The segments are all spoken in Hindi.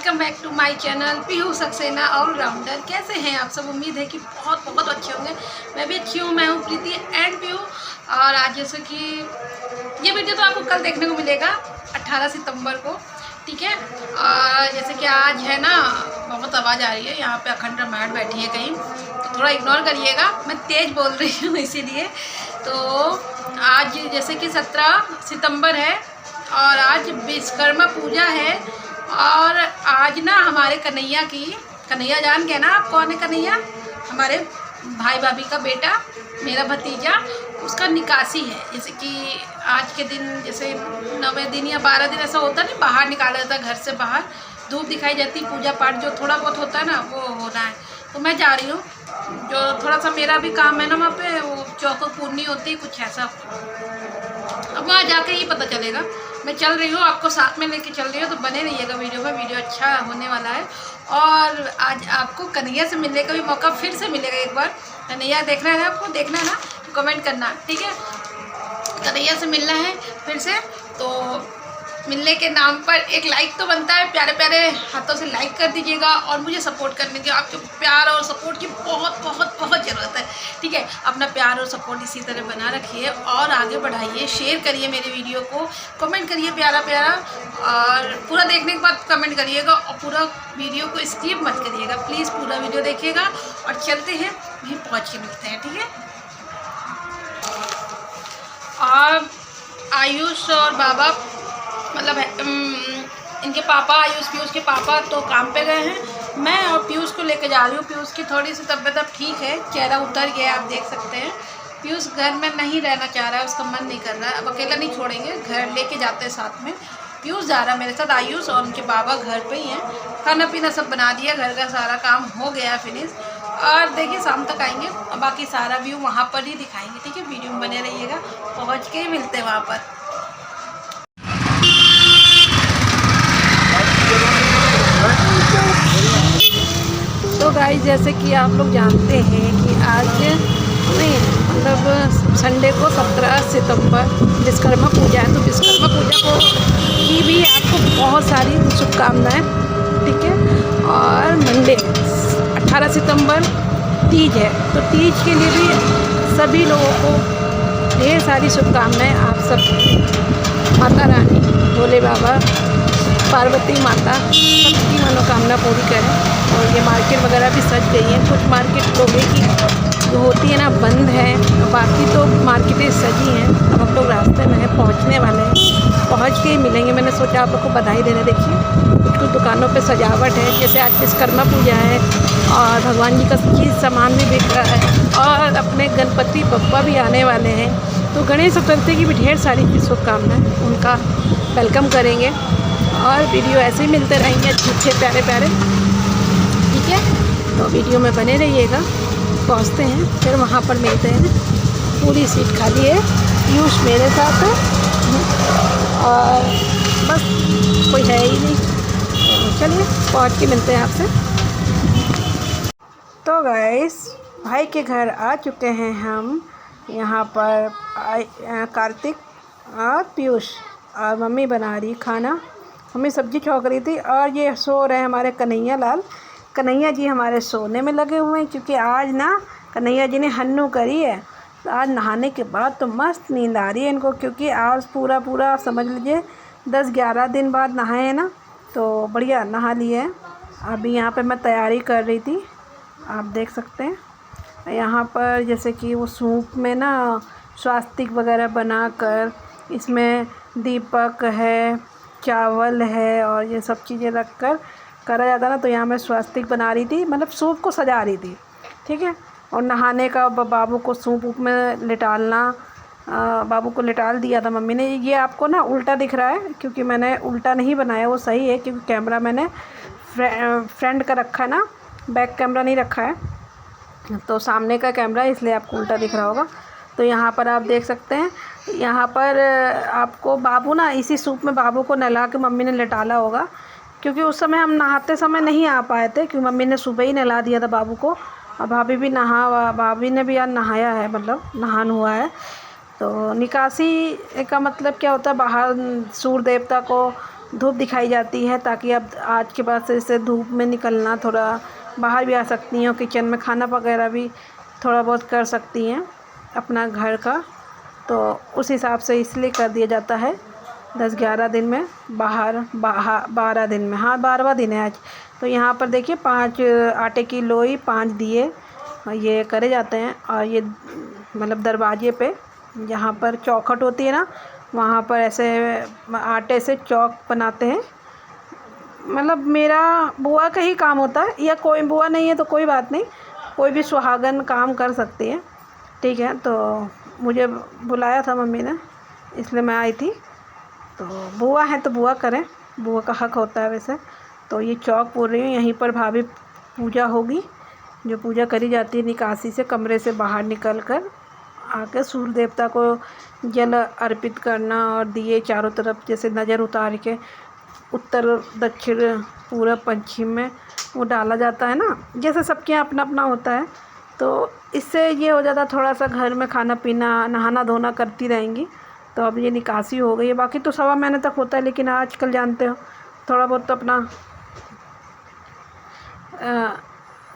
Welcome back to my channel Pihu Saxena allrounder. कैसे हैं आप सब? उम्मीद है कि बहुत बहुत अच्छे होंगे। मैं भी अच्छी हूँ। मैं हूँ प्रीति एंड पीहू। और आज जैसे कि ये वीडियो तो आपको कल देखने को मिलेगा 18 सितंबर को, ठीक है। और जैसे कि आज है ना, बहुत आवाज़ आ रही है यहाँ पे, अखंड रामायण बैठी है कहीं, तो थोड़ा इग्नोर करिएगा, मैं तेज़ बोल रही हूँ इसीलिए। तो आज जैसे कि 17 सितंबर है और आज विश्वकर्मा पूजा है। और आज ना हमारे कन्हैया जान के ना, आप कौन है कन्हैया? हमारे भाई भाभी का बेटा, मेरा भतीजा, उसका निकासी है। जैसे कि आज के दिन जैसे 9वें दिन या 12 दिन ऐसा होता नहीं, बाहर निकाला जाता है, घर से बाहर धूप दिखाई जाती, पूजा पाठ जो थोड़ा बहुत होता है ना वो होना है। तो मैं जा रही हूँ, जो थोड़ा सा मेरा भी काम है ना वहाँ पे, वो चौको पूर्णी होती है कुछ ऐसा। अब वहाँ जाके ही पता चलेगा। मैं चल रही हूँ, आपको साथ में लेके चल रही हूँ, तो बने रहिएगा वीडियो में। वीडियो अच्छा होने वाला है और आज आपको कन्हैया से मिलने का भी मौका फिर से मिलेगा एक बार। कन्हैया देखना है आपको, देखना है ना, तो कमेंट करना, ठीक है। कन्हैया से मिलना है फिर से, तो मिलने के नाम पर एक लाइक तो बनता है। प्यारे प्यारे हाथों से लाइक कर दीजिएगा और मुझे सपोर्ट करने की, आपके प्यार और सपोर्ट की बहुत बहुत बहुत ज़रूरत है, ठीक है। अपना प्यार और सपोर्ट इसी तरह बना रखिए और आगे बढ़ाइए। शेयर करिए मेरे वीडियो को, कमेंट करिए प्यारा प्यारा, और पूरा देखने के बाद कमेंट करिएगा और पूरा वीडियो को स्किप मत करिएगा प्लीज़, पूरा वीडियो देखिएगा। और चलते हैं, वहीं पहुँच के मिलते हैं, ठीक है। और आयुष और बाबा, मतलब इनके पापा, आयुष पीयूष के पापा तो काम पे गए हैं। मैं और पीयूष को लेके जा रही हूँ। पीयूष की थोड़ी सी तबीयत अब ठीक है, चेहरा उतर गया, आप देख सकते हैं। पीयूष घर में नहीं रहना चाह रहा है, उसका मन नहीं कर रहा है। अब अकेला नहीं छोड़ेंगे, घर लेके जाते हैं साथ में। पीयूष जा रहा है मेरे साथ, आयुष और उनके बाबा घर पे ही हैं। खाना पीना सब बना दिया, घर का सारा काम हो गया फिनिश। और देखिए शाम तक आएंगे और बाकी सारा व्यू वहाँ पर ही दिखाएंगे, ठीक है। वीडियो में बने रहिएगा, पहुँच के ही मिलते हैं वहाँ पर। तो गाइस, जैसे कि आप लोग जानते हैं कि आज नहीं, मतलब संडे को 17 सितंबर विश्वकर्मा पूजा है। तो विश्वकर्मा पूजा को की भी आपको बहुत सारी शुभकामनाएं, ठीक है। और मंडे 18 सितंबर तीज है, तो तीज के लिए भी सभी लोगों को ढेर सारी शुभकामनाएं। आप सब माता रानी, भोले बाबा, पार्वती माता सबकी मनोकामना पूरी करें। और ये मार्केट वगैरह भी सज गई है। कुछ मार्केट लोहे की जो होती है ना बंद है, बाकी तो मार्केटें सजी हैं। अब हम लोग रास्ते में हैं, पहुंचने वाले हैं, पहुंच के ही मिलेंगे। मैंने सोचा आप लोग को बधाई देने। देखिए कुछ कुछ दुकानों पे सजावट है, जैसे आज विश्वकर्मा पूजा है और भगवान जी का चीज़ सामान भी बिक रहा है। और अपने गणपति बप्पा भी आने वाले हैं, तो गणेश चतुर्थी की भी ढेर सारी शुभकामनाएं, उनका वेलकम करेंगे। और वीडियो ऐसे ही मिलते रहेंगे अच्छे प्यारे प्यारे, ठीक है। तो वीडियो में बने रहिएगा, पहुंचते हैं फिर वहाँ पर मिलते हैं। पूरी सीट खाली है, पीयूष मेरे साथ है और बस कोई है ही नहीं। तो चलिए पहुँच के मिलते हैं आपसे। तो गाइस, भाई के घर आ चुके हैं हम। यहाँ पर कार्तिक और पीयूष और मम्मी बना रही खाना। मम्मी सब्जी छौंक रही थी और ये सो रहे हैं हमारे कन्हैया लाल। कन्हैया जी हमारे सोने में लगे हुए हैं, क्योंकि आज ना कन्हैया जी ने हन्नू करी है। तो आज नहाने के बाद तो मस्त नींद आ रही है इनको, क्योंकि आज पूरा समझ लीजिए 10-11 दिन बाद नहाए हैं ना, तो बढ़िया नहा लिए हैं। अभी यहाँ पे मैं तैयारी कर रही थी, आप देख सकते हैं। यहाँ पर जैसे कि वो सूप में ना स्वास्तिक वगैरह बनाकर, इसमें दीपक है, चावल है और ये सब चीज़ें रख कर करा जाता ना। तो यहाँ मैं स्वास्तिक बना रही थी, मतलब सूप को सजा रही थी, ठीक है। और नहाने का बाबू को सूप में लिटालना, बाबू को लिटाल दिया था मम्मी ने। ये आपको ना उल्टा दिख रहा है, क्योंकि मैंने उल्टा नहीं बनाया, वो सही है, क्योंकि कैमरा मैंने फ्रंट का रखा है ना, बैक कैमरा नहीं रखा है, तो सामने का कैमरा है, इसलिए आपको उल्टा दिख रहा होगा। तो यहाँ पर आप देख सकते हैं, यहाँ पर आपको बाबू ना इसी सूप में बाबू को नहला के मम्मी ने लिटाला होगा, क्योंकि उस समय हम नहाते समय नहीं आ पाए थे, क्योंकि मम्मी ने सुबह ही नहला दिया था बाबू को। और भाभी भी भाभी ने भी आज नहाया है, मतलब नहान हुआ है। तो निकासी का मतलब क्या होता है, बाहर सूर्य देवता को धूप दिखाई जाती है, ताकि अब आज के बाद से धूप में निकलना, थोड़ा बाहर भी आ सकती हैं, किचन में खाना वगैरह भी थोड़ा बहुत कर सकती हैं अपना घर का। तो उस हिसाब से इसलिए कर दिया जाता है 10-11 दिन में, बाहर 12 दिन में, हाँ 12वां दिन है आज। तो यहाँ पर देखिए 5 आटे की लोई, 5 दिए ये करे जाते हैं। और ये मतलब दरवाजे पे जहाँ पर चौखट होती है ना, वहाँ पर ऐसे आटे से चौक बनाते हैं। मतलब मेरा बुआ का ही काम होता है, या कोई बुआ नहीं है तो कोई बात नहीं, कोई भी सुहागन काम कर सकती है, ठीक है। तो मुझे बुलाया था मम्मी ने, इसलिए मैं आई थी। तो बुआ है तो बुआ करें, बुआ का हक होता है वैसे। तो ये चौक पूर रही हूँ, यहीं पर भाभी पूजा होगी, जो पूजा करी जाती है निकासी से, कमरे से बाहर निकल कर आकर सूर्य देवता को जल अर्पित करना, और दिए चारों तरफ जैसे नज़र उतार के उत्तर दक्षिण पूरब पश्चिम में वो डाला जाता है ना, जैसे सबके यहाँ अपना अपना होता है। तो इससे ये हो जाता, थोड़ा सा घर में खाना पीना नहाना धोना करती रहेंगी। तो अब ये निकासी हो गई है, बाकी तो 1.25 महीने तक होता है, लेकिन आजकल जानते हो थोड़ा बहुत तो अपना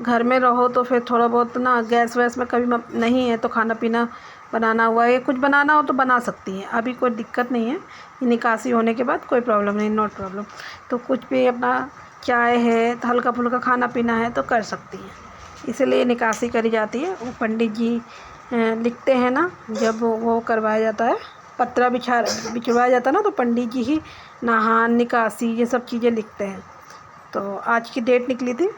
घर में रहो तो फिर थोड़ा बहुत ना गैस वैस में कभी नहीं है तो खाना पीना बनाना हुआ है, कुछ बनाना हो तो बना सकती हैं, अभी कोई दिक्कत नहीं है। निकासी होने के बाद कोई प्रॉब्लम नहीं, नॉट प्रॉब्लम। तो कुछ भी अपना चाय है तो हल्का फुल्का खाना पीना है तो कर सकती हैं, इसलिए निकासी करी जाती है। वो पंडित जी लिखते हैं ना, जब वो करवाया जाता है, पत्रा बिछवाया जाता है ना, तो पंडित जी ही नहान निकासी ये सब चीज़ें लिखते हैं। तो आज की डेट निकली थी,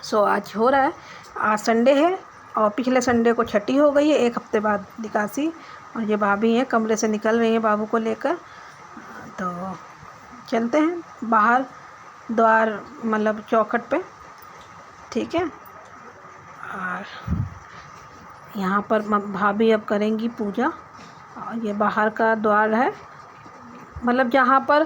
सो आज हो रहा है, आज संडे है, और पिछले संडे को छठी हो गई है, 1 हफ्ते बाद निकासी। और ये भाभी हैं कमरे से निकल रही हैं बाबू को लेकर। तो चलते हैं बाहर द्वार, मतलब चौखट पे, ठीक है। और यहाँ पर भाभी अब करेंगी पूजा, और ये बाहर का द्वार है, मतलब जहाँ पर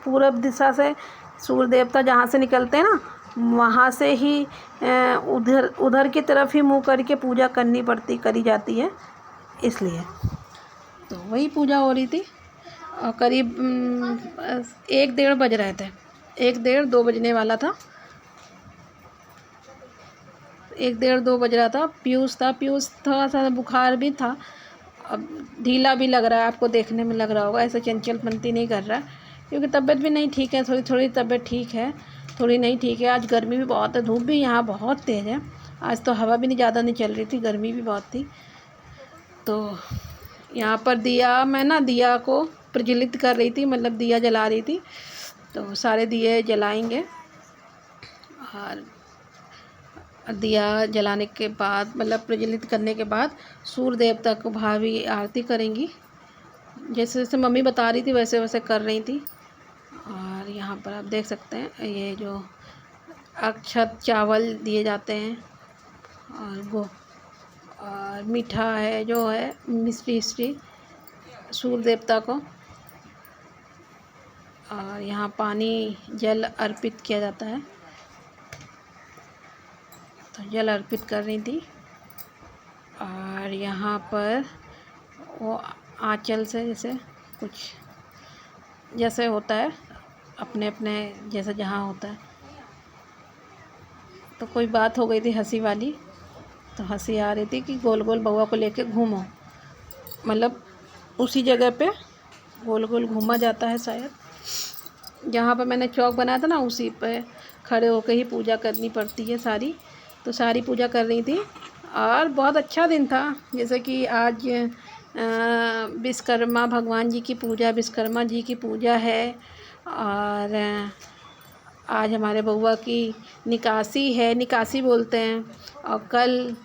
पूरब दिशा से सूर्य देवता जहाँ से निकलते हैं ना, वहाँ से ही उधर की तरफ ही मुँह करके पूजा करी जाती है, इसलिए। तो वही पूजा हो रही थी, और करीब 1-1:30 बज रहे थे, 1-1:30-2 बजने वाला था, 1-1:30-2 बज रहा था। पीयूष थोड़ा सा बुखार भी था, अब ढीला भी लग रहा है, आपको देखने में लग रहा होगा, ऐसे चंचलपंती नहीं कर रहा है, क्योंकि तबीयत भी नहीं ठीक है, थोड़ी तबीयत ठीक है, थोड़ी नहीं ठीक है। आज गर्मी भी बहुत है, धूप भी यहाँ बहुत तेज़ है, आज तो हवा भी नहीं ज़्यादा नहीं चल रही थी, गर्मी भी बहुत थी। तो यहाँ पर दिया को प्रज्वलित कर रही थी, मतलब दिया जला रही थी। तो सारे दिए जलाएंगे, और दिया जलाने के बाद, मतलब प्रज्वलित करने के बाद सूर्य देवता को भाभी आरती करेंगी, जैसे जैसे मम्मी बता रही थी वैसे वैसे कर रही थी। और यहाँ पर आप देख सकते हैं, ये जो अक्षत चावल दिए जाते हैं, और मीठा है जो है मिश्री सूर्य देवता को, और यहाँ पानी जल अर्पित किया जाता है। तो जल अर्पित कर रही थी, और यहाँ पर वो आंचल से जैसे कुछ जैसे होता है अपने जैसे जहाँ होता है। तो कोई बात हो गई थी हंसी वाली, तो हंसी आ रही थी कि गोल गोल बउआ को लेके घूमो, मतलब उसी जगह पे गोल गोल घूमा जाता है शायद, जहाँ पर मैंने चौक बनाया था ना, उसी पे खड़े होकर ही पूजा करनी पड़ती है सारी। तो सारी पूजा कर रही थी, और बहुत अच्छा दिन था। जैसे कि आज विश्वकर्मा भगवान जी की पूजा, विश्वकर्मा जी की पूजा है, और आज हमारे बउआ की निकासी है, निकासी बोलते हैं। और कल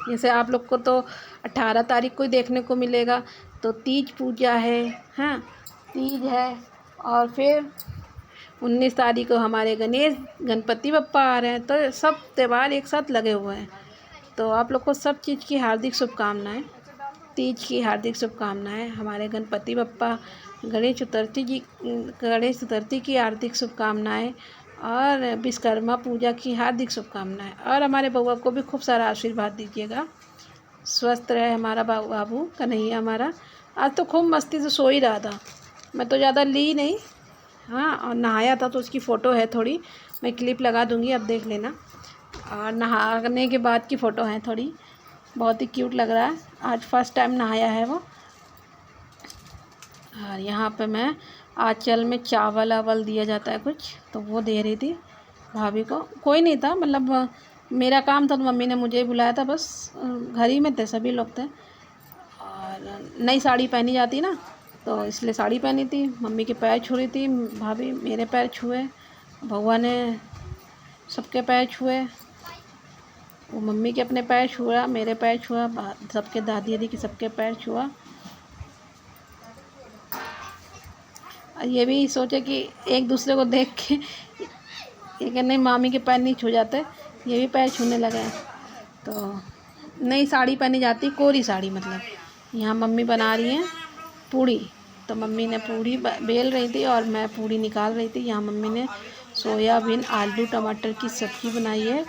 जैसे आप लोग को तो 18 तारीख को ही देखने को मिलेगा, तो तीज पूजा है, हाँ तीज है। और फिर 19 तारीख को हमारे गणपति बप्पा आ रहे हैं, तो सब त्यौहार एक साथ लगे हुए हैं। तो आप लोग को सब चीज़ की हार्दिक शुभकामनाएं, तीज की हार्दिक शुभकामनाएं, हमारे गणपति बप्पा गणेश चतुर्थी की हार्दिक शुभकामनाएं, और विश्वकर्मा पूजा की हार्दिक शुभकामनाएं। और हमारे बउआ को भी खूब सारा आशीर्वाद दीजिएगा, स्वस्थ रहे हमारा बाबू कन्हैया हमारा। आज तो खूब मस्ती से सो ही रहा था, मैं तो ज़्यादा ली नहीं। हाँ, और नहाया था तो उसकी फ़ोटो है थोड़ी, मैं क्लिप लगा दूँगी, अब देख लेना। और नहाने के बाद की फ़ोटो है थोड़ी, बहुत ही क्यूट लग रहा है। आज फर्स्ट टाइम नहाया है वो। और यहाँ पे मैं आँचल में चावल वावल दिया जाता है कुछ, तो वो दे रही थी भाभी को। कोई नहीं था, मतलब मेरा काम था तो मम्मी ने मुझे बुलाया था, बस घर ही में थे, सभी लोग थे। और नई साड़ी पहनी जाती ना, तो इसलिए साड़ी पहनी थी। मम्मी के पैर छू रही थी भाभी, मेरे पैर छुए, भगवान ने सबके पैर छुए। वो मम्मी के अपने पैर छुआ, मेरे पैर छुआ, सबके दादी दादी के सबके पैर छुआ। ये भी सोचे कि एक दूसरे को देख के ये कि नहीं मामी के पैर नहीं छू जाते, ये भी पैर छूने लगे हैं। तो नई साड़ी पहनी जाती, कोरी साड़ी मतलब। यहाँ मम्मी बना रही हैं पूड़ी, तो मम्मी ने पूड़ी बेल रही थी और मैं पूड़ी निकाल रही थी। यहाँ मम्मी ने सोयाबीन आलू टमाटर की सब्ज़ी बनाई है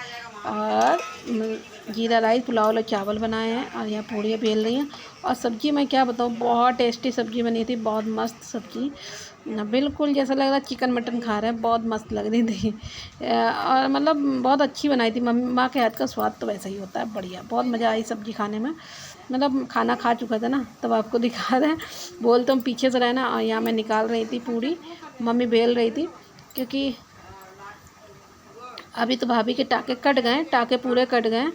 और जीरा राइस पुलाव वाले चावल बनाए हैं, और यहाँ पूड़ियाँ बेल रही हैं। और सब्ज़ी मैं क्या बताऊँ, बहुत टेस्टी सब्ज़ी बनी थी, बहुत मस्त सब्ज़ी, बिल्कुल जैसा लग रहा चिकन मटन खा रहे हैं, बहुत मस्त लग रही थी। और मतलब बहुत अच्छी बनाई थी मम्मी। माँ के हाथ का स्वाद तो वैसा ही होता है, बढ़िया, बहुत मज़ा आई सब्ज़ी खाने में। मतलब खाना खा चुका था ना, तब आपको दिखा रहे हैं, बोल तो हम पीछे से रहना। और यहाँ मैं निकाल रही थी पूड़ी, मम्मी बेल रही थी, क्योंकि अभी तो भाभी के टाँके कट गए, टाँके पूरे कट गए।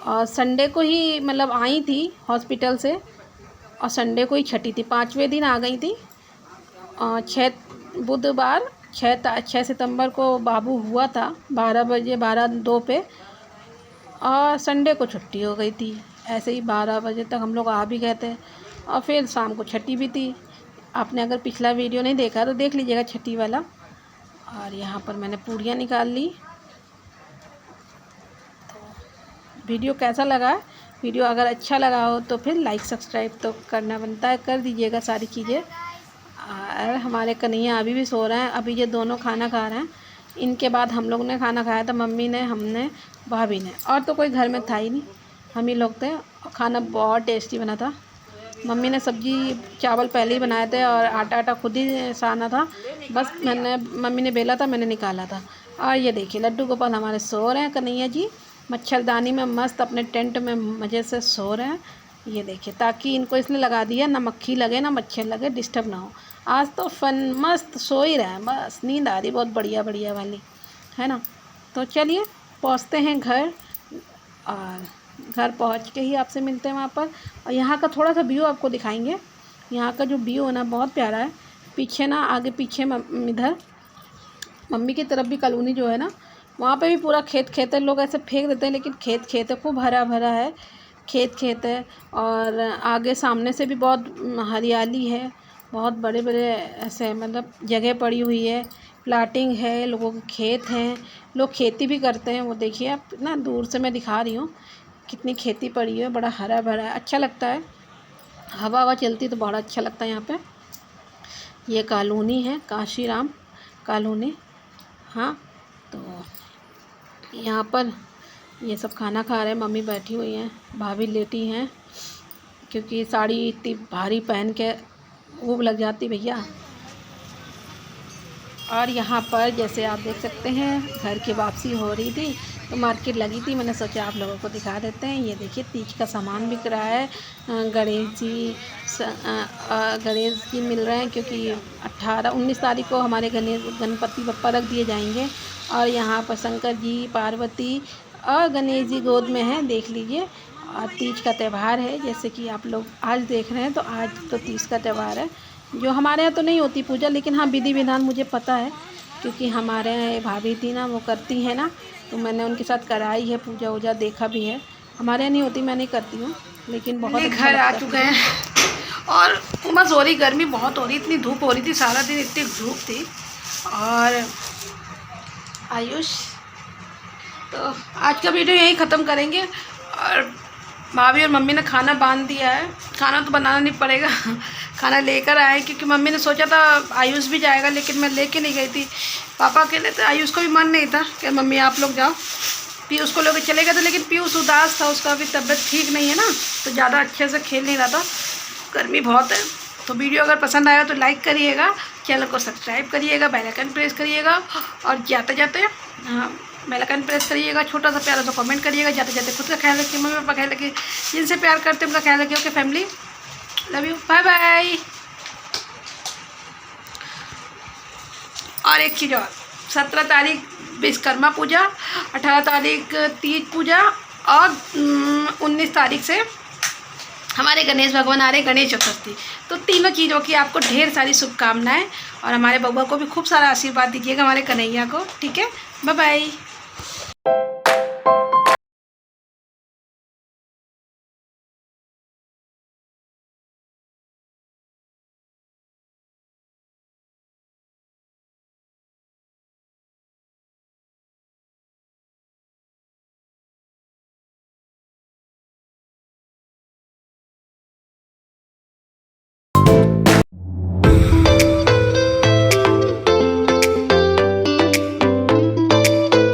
और संडे को ही मतलब आई थी हॉस्पिटल से, और संडे को ही छठी थी, 5वें दिन आ गई थी। 6 सितंबर को बाबू हुआ था, 12:02 पे, और संडे को छुट्टी हो गई थी। ऐसे ही 12 बजे तक हम लोग आ भी गए थे, और फिर शाम को छठी भी थी। आपने अगर पिछला वीडियो नहीं देखा तो देख लीजिएगा, छठी वाला। और यहाँ पर मैंने पूड़ियाँ निकाल ली। तो वीडियो कैसा लगा? वीडियो अगर अच्छा लगा हो तो फिर लाइक सब्सक्राइब तो करना बनता है, कर दीजिएगा सारी चीज़ें। और हमारे कन्हैया अभी भी सो रहे हैं, अभी ये दोनों खाना खा रहे हैं। इनके बाद हम लोग ने खाना खाया था, मम्मी ने, हमने, भाभी ने, और तो कोई घर में था ही नहीं, हम ही लोग थे। खाना बहुत टेस्टी बना था। मम्मी ने सब्ज़ी चावल पहले ही बनाए थे, और आटा खुद ही साना था, बस मम्मी ने बेला था, मैंने निकाला था। और ये देखिए लड्डू गोपाल हमारे सो रहे हैं, कन्हैया जी मच्छरदानी में मस्त अपने टेंट में मज़े से सो रहे हैं। ये देखिए, ताकि इनको इसलिए लगा दिया, ना मक्खी लगे ना मच्छर लगे, डिस्टर्ब ना हो। आज तो फन मस्त सो ही रहे हैं, बस नींद आ रही बहुत बढ़िया बढ़िया वाली, है ना। तो चलिए पहुँचते हैं घर, और घर पहुँच के ही आपसे मिलते हैं वहाँ पर। और यहाँ का थोड़ा सा व्यू आपको दिखाएंगे। यहाँ का जो व्यू है ना बहुत प्यारा है। पीछे ना, आगे पीछे इधर मम्मी की तरफ भी कॉलोनी जो है ना, वहाँ पे भी पूरा खेत है। लोग ऐसे फेंक देते हैं, लेकिन खेत है, खूब हरा भरा है, खेत है। और आगे सामने से भी बहुत हरियाली है, बहुत बड़े बड़े ऐसे मतलब जगह पड़ी हुई है, प्लाटिंग है, लोगों के खेत हैं, लोग खेती भी करते हैं। वो देखिए आप ना, दूर से मैं दिखा रही हूँ कितनी खेती पड़ी है, बड़ा हरा भरा है, अच्छा लगता है। हवा चलती तो बड़ा अच्छा लगता है यहाँ पे। ये कॉलोनी है, काशीराम कॉलोनी। हाँ, तो यहाँ पर ये सब खाना खा रहे हैं, मम्मी बैठी हुई हैं, भाभी लेटी हैं, क्योंकि साड़ी इतनी भारी पहन के ऊब लग जाती भैया। और यहाँ पर जैसे आप देख सकते हैं, घर की वापसी हो रही थी तो मार्केट लगी थी, मैंने सोचा आप लोगों को दिखा देते हैं। ये देखिए तीज का सामान बिक रहा है। गणेश जी मिल रहे हैं, क्योंकि 19 तारीख को हमारे गणपति बप्पा रख दिए जाएंगे। और यहाँ पर शंकर जी, पार्वती और गणेश जी गोद में हैं, देख लीजिए। और तीज का त्यौहार है, जैसे कि आप लोग आज देख रहे हैं, तो आज तो तीज का त्यौहार है। जो हमारे यहाँ तो नहीं होती पूजा, लेकिन हाँ विधि विधान मुझे पता है, क्योंकि हमारे यहाँ भाभी थी ना, वो करती है ना, तो मैंने उनके साथ कराई है पूजा वूजा, देखा भी है। हमारे यहाँ नहीं होती, मैं नहीं करती हूँ, लेकिन बहुत अच्छा घर आ चुके हैं। और उमस हो रही, गर्मी बहुत हो रही, इतनी धूप हो रही थी सारा दिन, इतनी धूप थी। और आयुष, तो आज का वीडियो यहीं ख़त्म करेंगे। और भाभी और मम्मी ने खाना बांध दिया है, खाना तो बनाना नहीं पड़ेगा, खाना लेकर आए, क्योंकि मम्मी ने सोचा था आयुष भी जाएगा, लेकिन मैं लेके नहीं गई थी पापा के लिए। तो आयुष को भी मन नहीं था कि मम्मी आप लोग जाओ, पीयूष को लेकर चले गए थे, लेकिन पीयूष उदास था, उसका अभी तबीयत ठीक नहीं है ना, तो ज़्यादा अच्छे से खेल नहीं रहा था, गर्मी बहुत है। तो वीडियो अगर पसंद आया तो लाइक करिएगा, चैनल को सब्सक्राइब करिएगा, बेल आइकन प्रेस करिएगा और जाते जाते बेल आइकन प्रेस करिएगा, छोटा सा प्यारा सा कमेंट करिएगा। जाते जाते खुद का ख्याल रखिए, मम्मी पापा ख्याल रखिए, जिनसे प्यार करते हैं उनका ख्याल रखिए। Okay family, love you, bye bye. और एक चीज़ और, 17 तारीख विश्वकर्मा पूजा, 18 तारीख तीज पूजा और 19 तारीख से हमारे गणेश भगवान आ रहे, गणेश चतुर्थी। तो तीनों चीज़ों की आपको ढेर सारी शुभकामनाएं और हमारे बबुआ को भी खूब सारा आशीर्वाद दीजिएगा, हमारे कन्हैया को। ठीक है, बाय बाय।